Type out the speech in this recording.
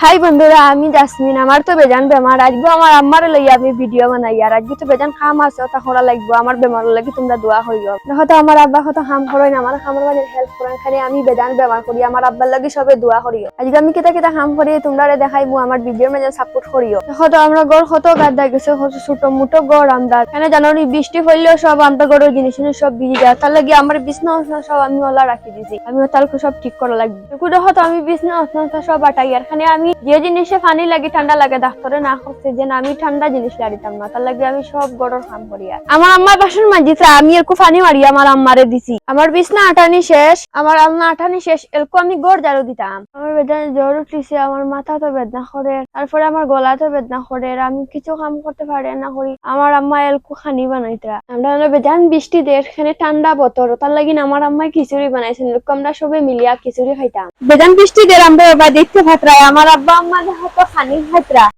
High বন্ধুরা, আমি jasmine. আমার তো বেজান বেমার। আজকে আমার আম্মার লইয়া আমি ভিডিও বানাই। আর আজকে তো বেজান খাম আছে, তা করা লাগবে। আমার বেমার লাগি তোমরা দোয়া করিও। দেখো তো আমার আব্বা কত খাম করেন, আমার খামের মানে হেল্প করেন। খালি আমি বেজান বেমার করি, আমার আব্বার লাগি সবে দোয়া করিও। আজকে আমি কিতা কিতা খাম করি তোমরা দেখাইবো, আমার ভিডিওর মাঝে সাপোর্ট করিও। দেখো তো আমরা গড় কত গাদা গেছে, কত ছোট মোটো গড়। আমরা এখানে জানি বৃষ্টি হইলেও সব আমরা গড়ের জিনিস সব ভিজে যায়। তার লাগি আমার বিছনা সব আমি ওলা রাখি দিছি। আমি তালকে সব ঠিক করা লাগবে। দেখো তো আমি বিছনা সব আটাই। আর খানে আমি যে জিনিসে পানি লাগে ঠান্ডা লাগে, ডাক্তারে না করছে যে আমি ঠান্ডা জিনিস লাড়িতাম না। তার লাগে আমি সব গড়র কাম করি। আর আমার আম্মার বাসন মাজিছে, আমি এরকম পানি মারি আমার আম্মারে দিছি। আমার বিছনা আটানি শেষ, আমার আলনা আটানি শেষ, এরকম আমি গড় ঝাড়ু দিতাম। আমার বেদনা জ্বর উঠছে, আমার মাথা তো বেদনা করে, তারপরে আমার গলা তো বেদনা করে। আমি কিছু কাম করতে পারি না করি। আমার আম্মা এলকু খানি বানাইতরা। আমরা বেজান বৃষ্টি দেশ, এখানে ঠান্ডা বতর। তার লাগি আমার আম্মাই খিচুড়ি বানাইছেন। এরকম আমরা সবাই মিলিয়া খিচুড়ি খাইতাম। বেজান বৃষ্টি দের আমরা দেখতে ফাতরায় আমার আব্বা আম্মা দেখো খানি খাতরা।